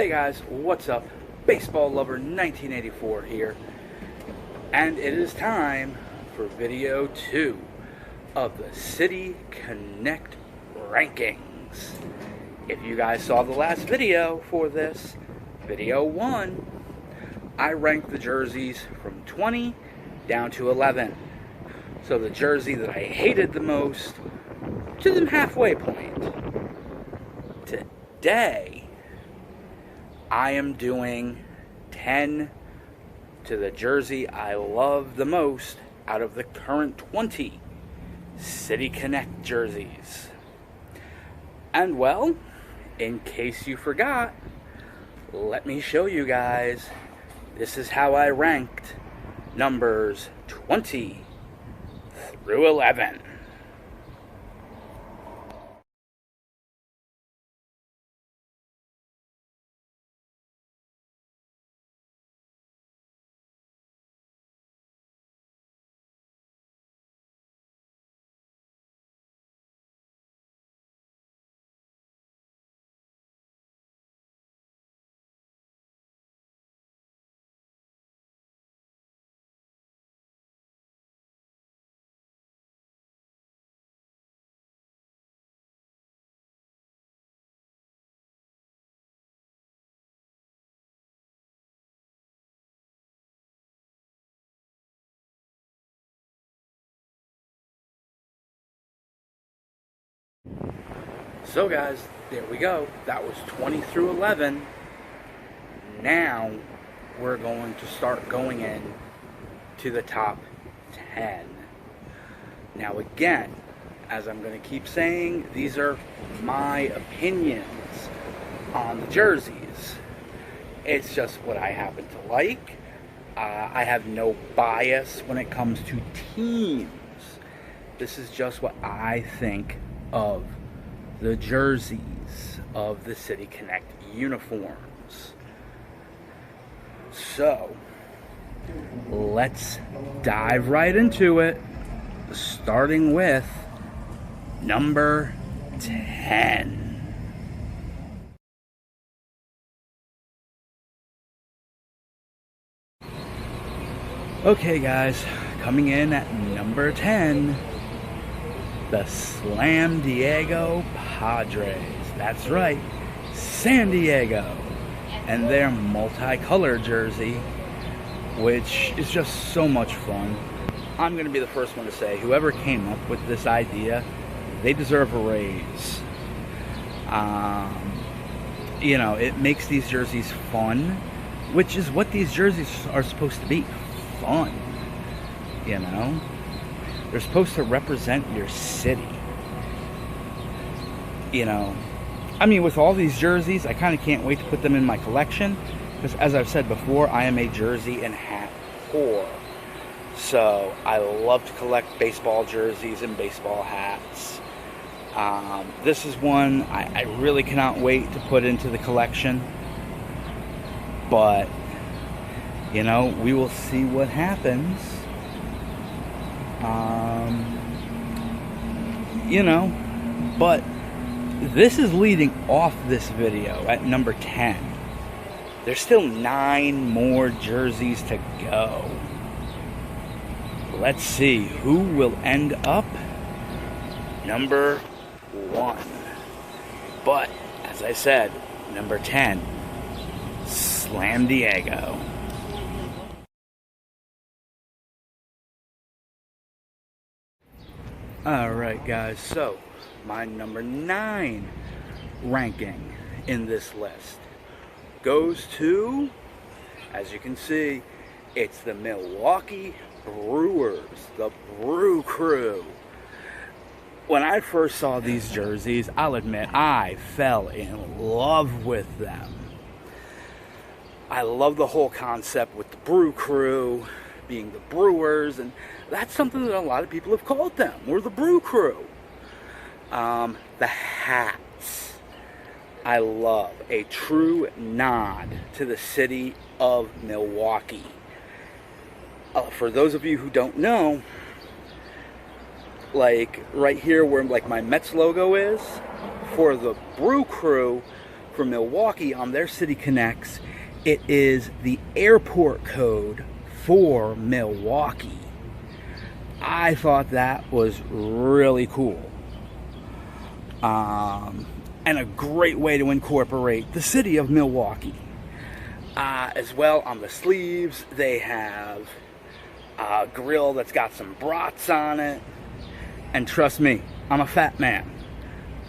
Hey guys, what's up? Baseball Lover 1984 here, and it is time for video 2 of the City Connect rankings. If you guys saw the last video for this, video 1, I ranked the jerseys from 20 down to 11. So the jersey that I hated the most to the halfway point. Today, I am doing 10 to the jersey I love the most out of the current 20 City Connect jerseys. And well, in case you forgot, let me show you guys. This is how I ranked numbers 20 through 11. So guys, there we go. That was 20 through 11. Now we're going to start going in to the top 10. Now again, as I'm going to keep saying, these are my opinions on the jerseys. It's just what I happen to like. I have no bias when it comes to teams. This is just what I think of the jerseys of the City Connect uniforms. So, let's dive right into it, starting with number 10. Okay guys, coming in at number 10, the Slam Diego Padres. That's right, San Diego. And their multicolored jersey, which is just so much fun. I'm going to be the first one to say, whoever came up with this idea, they deserve a raise. You know, it makes these jerseys fun, which is what these jerseys are supposed to be. Fun, you know? They're supposed to represent your city. You know, I mean, with all these jerseys, I kind of can't wait to put them in my collection. Because as I've said before, I am a jersey and hat whore. So, I love to collect baseball jerseys and baseball hats. This is one I really cannot wait to put into the collection. But, you know, we will see what happens. You know, but this is leading off this video at number 10. There's still 9 more jerseys to go. Let's see who will end up number 1. But, as I said, number 10, Slam Diego. Alright guys, so my number 9 ranking in this list goes to, as you can see, it's the Milwaukee Brewers, the Brew Crew. When I first saw these jerseys, I'll admit I fell in love with them. I love the whole concept with the Brew Crew being the Brewers, and that's something that a lot of people have called them. We're the Brew Crew. The hats, I love. A true nod to the city of Milwaukee. For those of you who don't know, like right here where like my Mets logo is, for the Brew Crew, for Milwaukee on their City Connects, it is the airport code for Milwaukee. I thought that was really cool. And a great way to incorporate the city of Milwaukee. As well, on the sleeves, they have a grill that's got some brats on it. And trust me, I'm a fat man.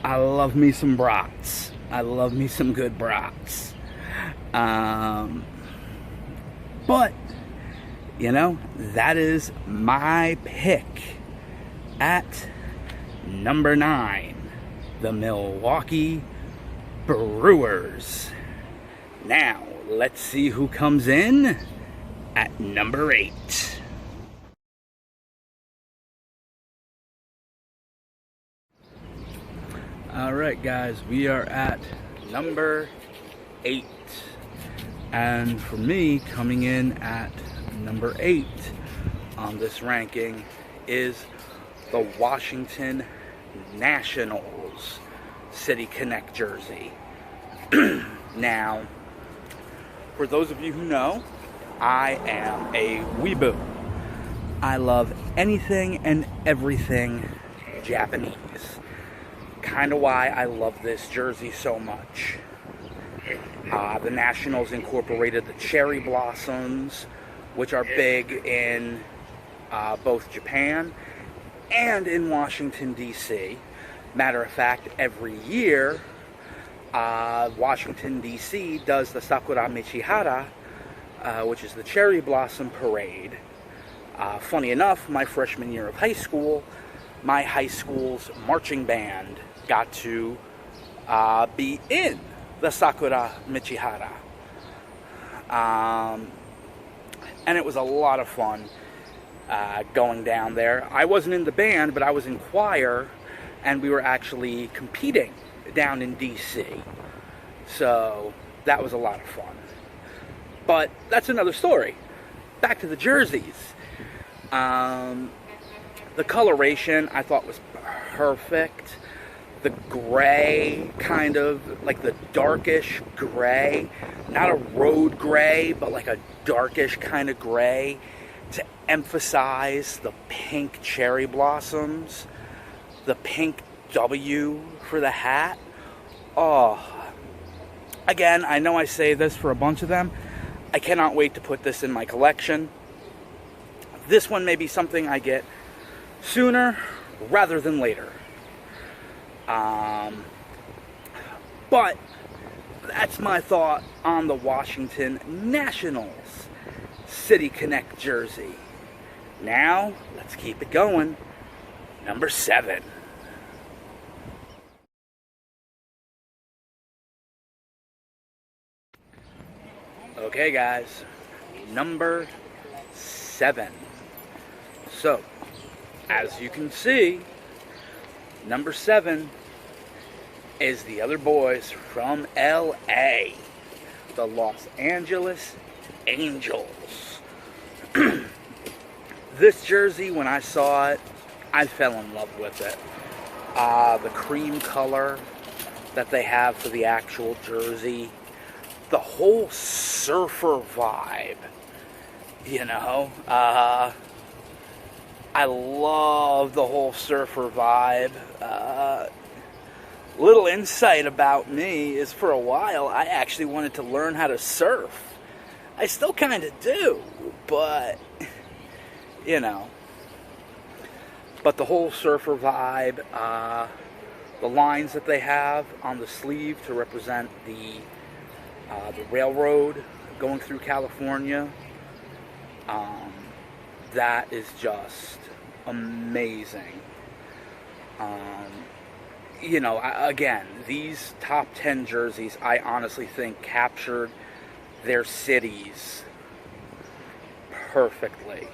I love me some brats. I love me some good brats. But, you know, that is my pick at number 9, the Milwaukee Brewers. Now, let's see who comes in at number 8. Alright guys, we are at number 8. And for me, coming in at number 8 on this ranking is the Washington Nationals City Connect jersey. Now, for those of you who know, I am a weeboo. I love anything and everything Japanese. Kind of why I love this jersey so much. The Nationals incorporated the cherry blossoms, which are big in both Japan and in Washington, D.C. Matter of fact, every year, Washington, D.C. does the Sakura Michihara, which is the cherry blossom parade. Funny enough, my freshman year of high school, my high school's marching band got to be in the Sakura Michihara. And it was a lot of fun going down there. I wasn't in the band, but I was in choir, and we were actually competing down in D.C. So that was a lot of fun. But that's another story. Back to the jerseys. The coloration I thought was perfect. The gray, kind of like the darkish gray, not a road gray, but like a darkish kind of gray to emphasize the pink cherry blossoms, the pink W for the hat. Oh, again, I know I say this for a bunch of them. I cannot wait to put this in my collection. This one may be something I get sooner rather than later. But that's my thought on the Washington Nationals City Connect jersey. Now, let's keep it going. Number 7. Okay, guys. Number 7. So, as you can see, number 7 is the other boys from LA, the Los Angeles Angels. This jersey, when I saw it, I fell in love with it. The cream color that they have for the actual jersey, the whole surfer vibe, you know. I love the whole surfer vibe. Little insight about me is, for a while, I actually wanted to learn how to surf. I still kind of do, but, you know. But the whole surfer vibe, the lines that they have on the sleeve to represent the railroad going through California, that is just amazing. You know, again, these top 10 jerseys, I honestly think captured their cities perfectly.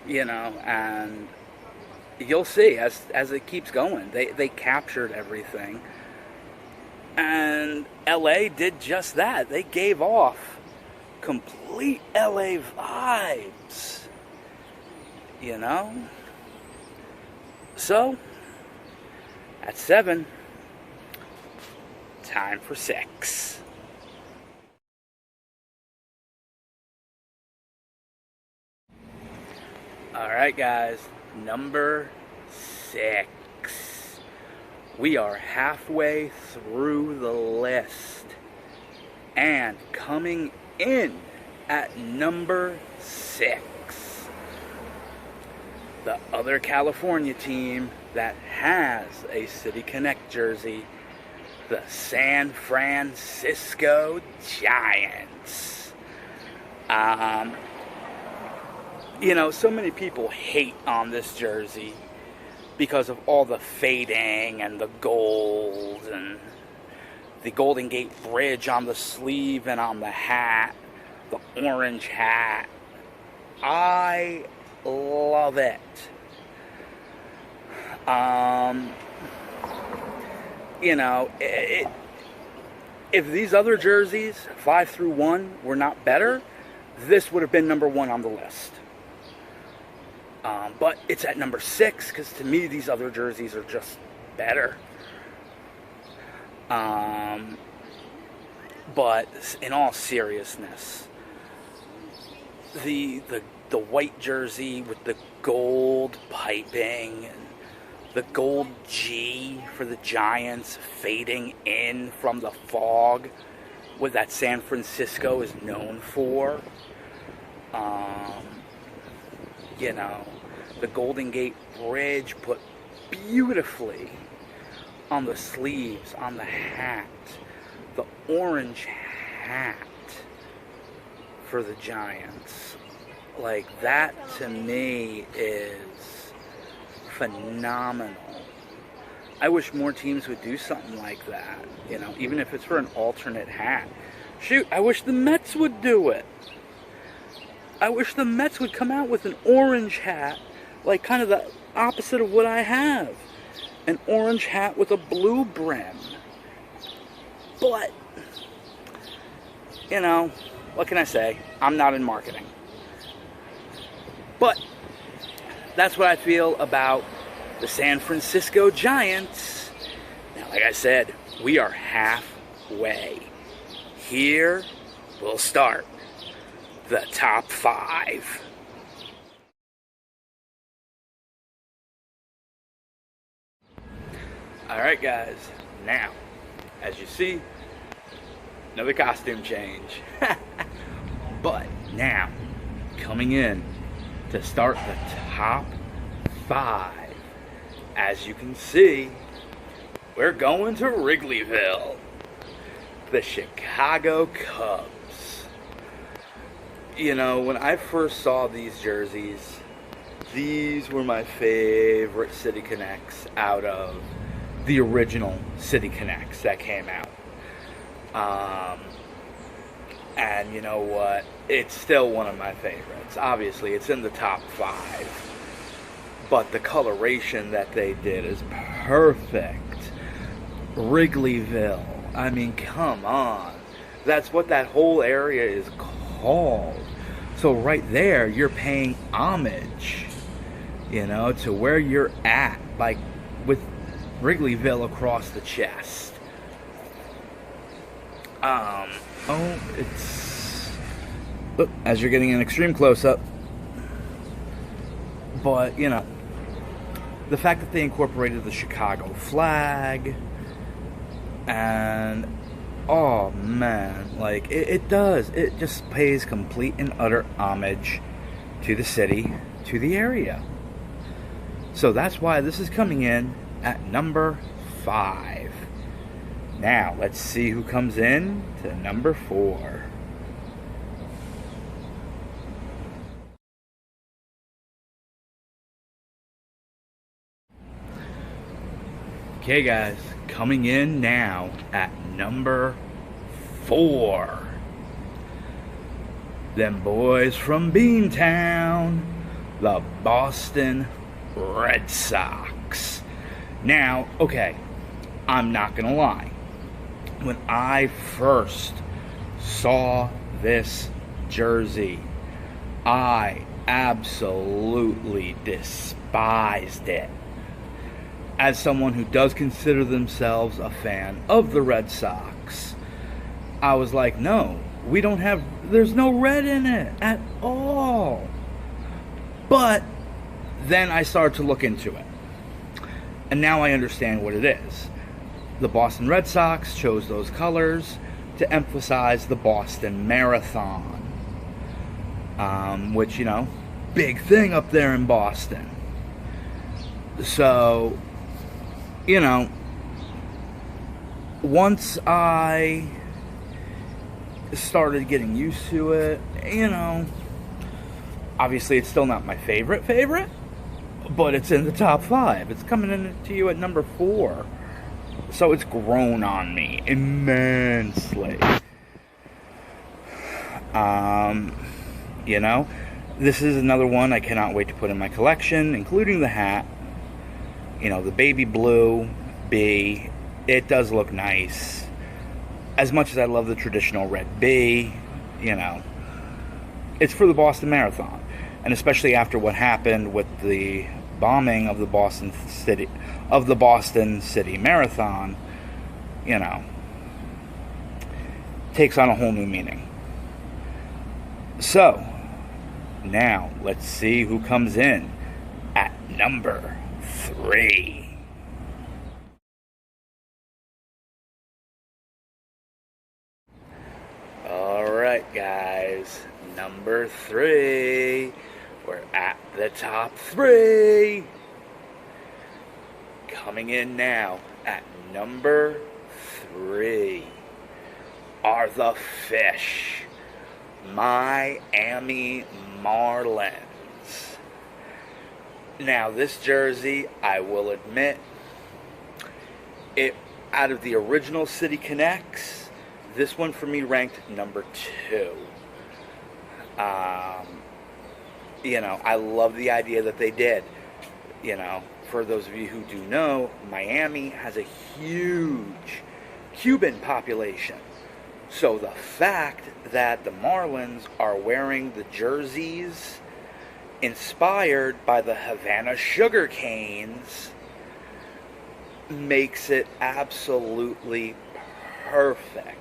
You know, and you'll see as it keeps going, they captured everything. And LA did just that. They gave off complete LA vibes, you know. So at 7, time for 6. Alright guys, number 6. We are halfway through the list. And coming in at number 6, the other California team that has a City Connect jersey, the San Francisco Giants. You know, so many people hate on this jersey because of all the fading and the gold and the Golden Gate Bridge on the sleeve and on the hat, the orange hat. I love it. You know, if these other jerseys, 5 through 1, were not better, this would have been number 1 on the list. But it's at number 6 because to me these other jerseys are just better. But in all seriousness, the white jersey with the gold piping and the gold G for the Giants fading in from the fog, what that San Francisco is known for. You know, the Golden Gate Bridge put beautifully on the sleeves, on the hat, the orange hat for the Giants. Like, that to me is phenomenal. I wish more teams would do something like that, you know, even if it's for an alternate hat. Shoot, I wish the Mets would do it. I wish the Mets would come out with an orange hat, like kind of the opposite of what I have. An orange hat with a blue brim. But, you know, what can I say? I'm not in marketing. But that's what I feel about the San Francisco Giants. Now, like I said, we are halfway. Here we'll start the top 5. Alright guys, now, as you see, another costume change. But now, coming in to start the top 5, as you can see, we're going to Wrigleyville, the Chicago Cubs. You know, when I first saw these jerseys, these were my favorite City Connects out of the original City Connects that came out. And you know what? It's still one of my favorites. Obviously, it's in the top 5. But the coloration that they did is perfect. Wrigleyville. I mean, come on. That's what that whole area is called. So right there, you're paying homage, you know, to where you're at, like with Wrigleyville across the chest. As you're getting an extreme close-up. But, you know, the fact that they incorporated the Chicago flag, and, oh man, like, it just pays complete and utter homage to the city, to the area. So that's why this is coming in at number 5. Now, let's see who comes in to number 4. Okay, guys, coming in now at number 4. Them boys from Beantown, the Boston Red Sox. Now, okay, I'm not gonna lie. When I first saw this jersey, I absolutely despised it. as someone who does consider themselves a fan of the Red Sox, I was like, no, there's no red in it at all. But then I started to look into it. And now I understand what it is. The Boston Red Sox chose those colors to emphasize the Boston Marathon. Which, big thing up there in Boston. So, once I started getting used to it, obviously it's still not my favorite, but it's in the top 5. It's coming in to you at number 4. So it's grown on me immensely. This is another one I cannot wait to put in my collection, including the hat. The baby blue B. It does look nice. As much as I love the traditional red B, it's for the Boston Marathon. And especially after what happened with the bombing of the Boston City Marathon, takes on a whole new meaning. So, now let's see who comes in at number 3. Alright guys, number 3. We're at the top 3. Coming in now at number 3 are the Fish Miami Marlins. Now this jersey, I will admit, out of the original City Connects, this one for me ranked number 2. I love the idea that they did. For those of you who do know, Miami has a huge Cuban population. So the fact that the Marlins are wearing the jerseys inspired by the Havana Sugar Canes makes it absolutely perfect.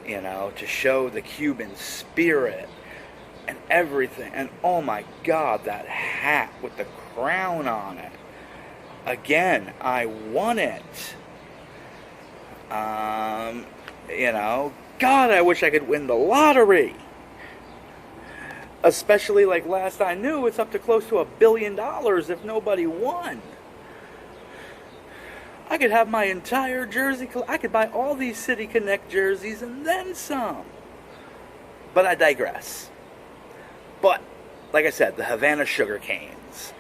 To show the Cuban spirit and everything. And oh my God, that hat with the crown on it. Again, I want it. God, I wish I could win the lottery. Especially like last I knew, it's up to close to $1 billion if nobody won. I could have my entire jersey. I could buy all these City Connect jerseys and then some. But I digress. But, like I said, the Havana Sugar Canes.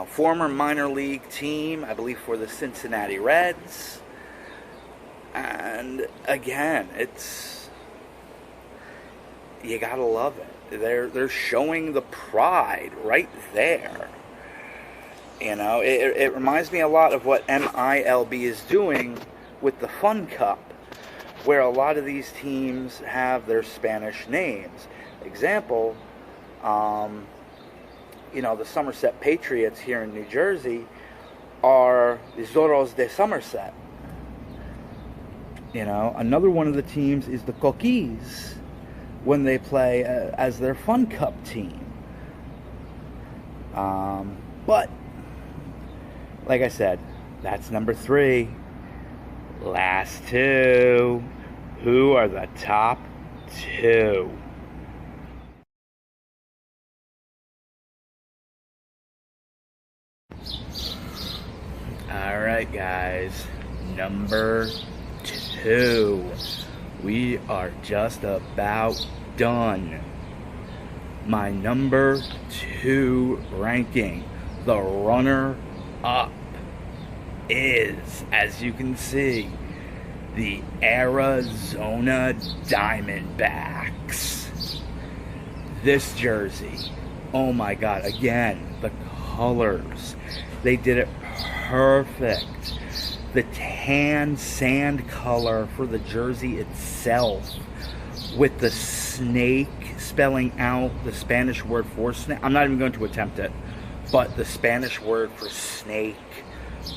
Former minor league team, I believe, for the Cincinnati Reds. And, again, you gotta love it. They're showing the pride right there. It reminds me a lot of what MILB is doing with the Fun Cup, where a lot of these teams have their Spanish names. Example, the Somerset Patriots here in New Jersey are the Zorros de Somerset. Another one of the teams is the Coquis when they play as their Fun Cup team. But, like I said, that's number 3. Last 2. Who are the top 2? Alright guys, number 2. We are just about done. My number 2 ranking, the runner-up, is, as you can see, the Arizona Diamondbacks. This jersey, oh my God, again, the colors, they did it perfect. The tan sand color for the jersey itself, with the snake spelling out the Spanish word for snake. I'm not even going to attempt it, but the Spanish word for snake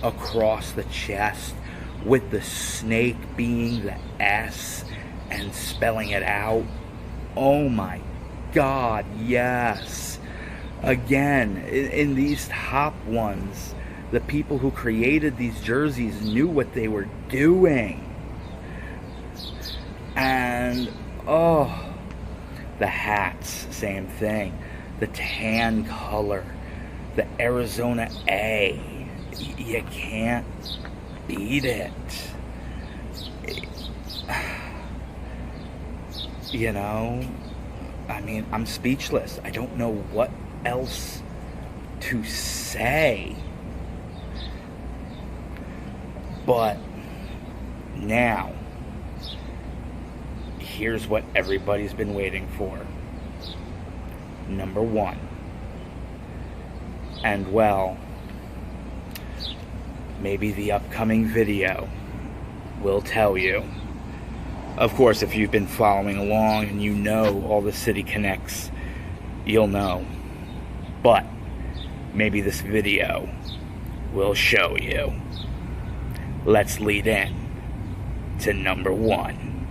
across the chest with the snake being the S and spelling it out. Oh my God, yes. Again, in these top ones, the people who created these jerseys knew what they were doing. And, oh, the hats, same thing. The tan color, the Arizona A. You can't beat it. You know, I mean, I'm speechless. I don't know what else to say. But now, here's what everybody's been waiting for. Number one. And well, maybe the upcoming video will tell you. Of course, if you've been following along and you know all the City Connects, you'll know. But maybe this video will show you. Let's lead in to number one.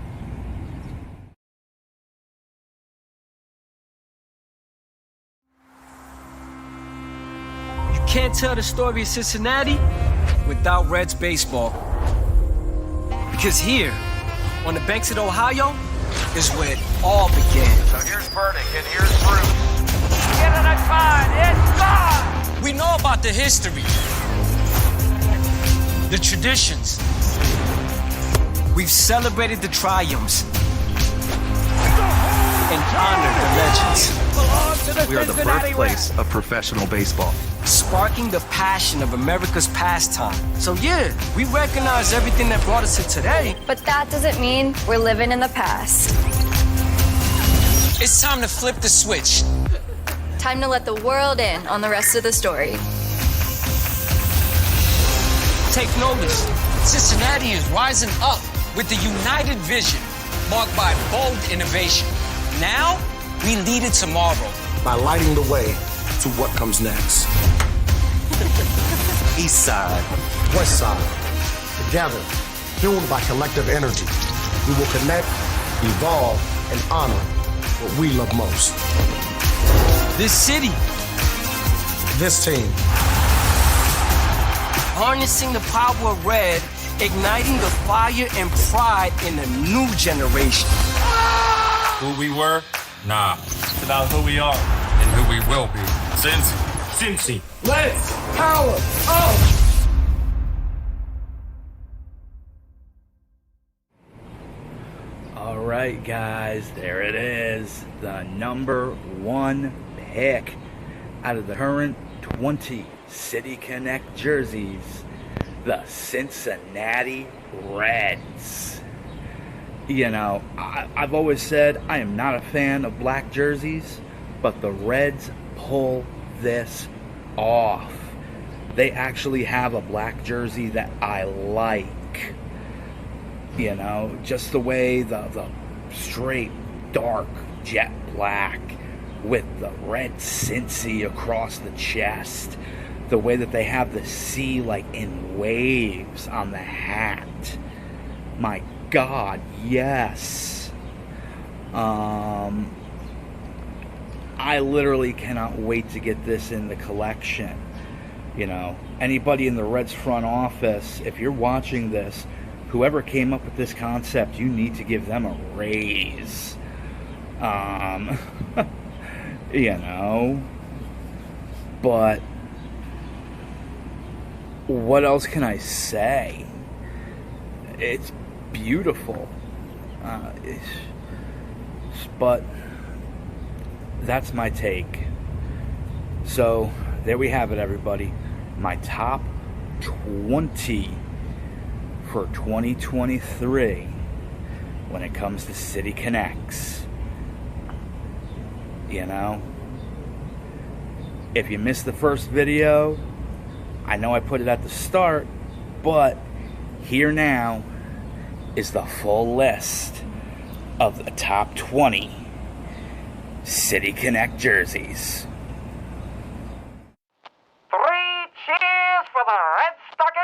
You can't tell the story of Cincinnati without Reds baseball. Because here, on the banks of the Ohio, is where it all began. So here's Burdick and here's Bruce. Get it at fine, it's gone! We know about the history, the traditions. We've celebrated the triumphs and honored the legends. We are the birthplace of professional baseball. Sparking the passion of America's pastime. So yeah, we recognize everything that brought us to today. But that doesn't mean we're living in the past. It's time to flip the switch. Time to let the world in on the rest of the story. Take notice. Cincinnati is rising up with the united vision marked by bold innovation. Now, we lead it tomorrow. By lighting the way to what comes next. East Side. West Side. Together, fueled by collective energy, we will connect, evolve, and honor what we love most. This city. This team. Harnessing the power of red, igniting the fire and pride in a new generation. Who we were? Nah. It's about who we are. And who we will be. Cincy. Let's power up! Alright guys, there it is. The number one pick out of the current 20 City Connect jerseys. The Cincinnati Reds. You know, I've always said I am not a fan of black jerseys, but the Reds pull this off. They actually have a black jersey that I like. You know, just the way the straight, dark jet black with the red Cincy across the chest. The way that they have the C like in waves on the hat. My God, yes. I literally cannot wait to get this in the collection. You know, anybody in the Reds front office, if you're watching this, whoever came up with this concept, you need to give them a raise. You know, but what else can I say? It's beautiful. But that's my take. So there we have it, everybody. My top 20 for 2023 when it comes to City Connects. You know, if you missed the first video, I know I put it at the start, but here now is the full list of the top 20 City Connect jerseys. 3 cheers for the Red Stockings!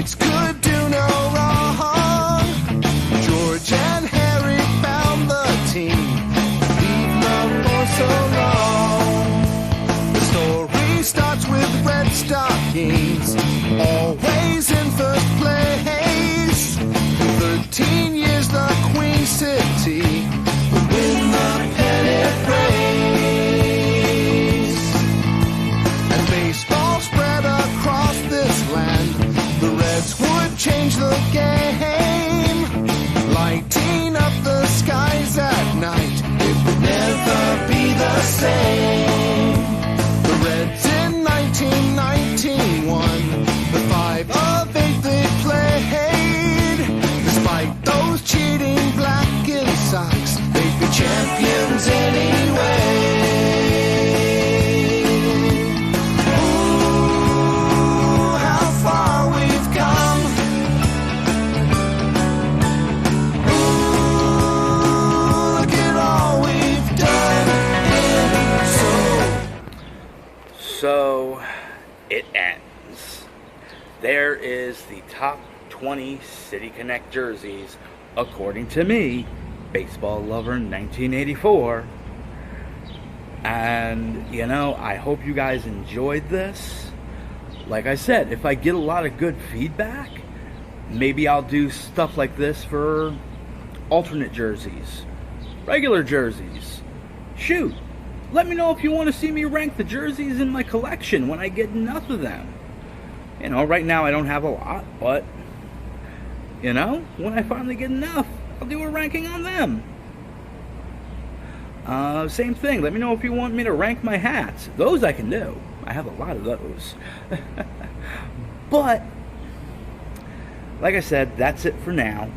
teammates could do no wrong. George and Harry found the team, leave love for so long. The story starts with Red Stockings, always in first place. 13 years the Queen City would win the pennant race. And baseball spread across this land, the Reds would change the game, lighting up the skies at night. It would never be the same. The Reds in 1991, the 5 of 8 they played. Despite those cheating black and Sox, they'd be champions anyway. Ooh, how far we've come. Ooh, look at all we've done. So it ends. There is the top 20 City Connect jerseys, according to me, Baseball Lover 1984. And, you know, I hope you guys enjoyed this. Like I said, if I get a lot of good feedback, maybe I'll do stuff like this for alternate jerseys, regular jerseys. Shoot, let me know if you want to see me rank the jerseys in my collection when I get enough of them. You know, right now I don't have a lot, but, you know, when I finally get enough, I'll do a ranking on them. Same thing, let me know if you want me to rank my hats. Those I can do. I have a lot of those. But, like I said, that's it for now.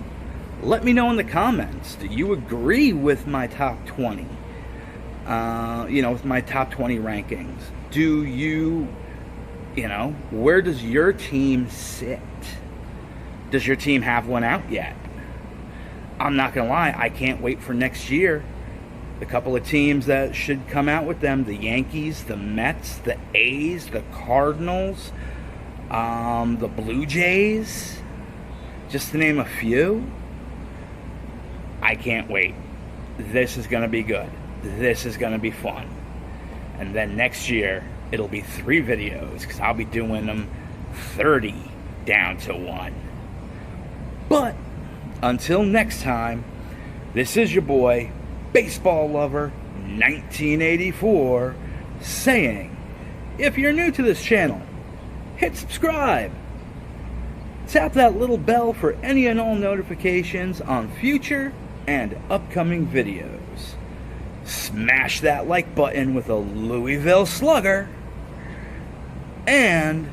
Let me know in the comments, do you agree with my top 20? You know, with my top 20 rankings. Do you, you know, where does your team sit? Does your team have one out yet? I'm not going to lie, I can't wait for next year. The couple of teams that should come out with them, the Yankees, the Mets, the A's, the Cardinals, the Blue Jays, just to name a few. I can't wait. This is going to be good. This is going to be fun. And then next year, it'll be 3 videos, because I'll be doing them 30 down to 1. But until next time, this is your boy, Baseball Lover 1984, saying, if you're new to this channel, hit subscribe. Tap that little bell for any and all notifications on future and upcoming videos. Smash that like button with a Louisville Slugger. And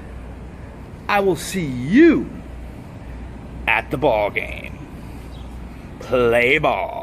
I will see you at the ball game. Play ball.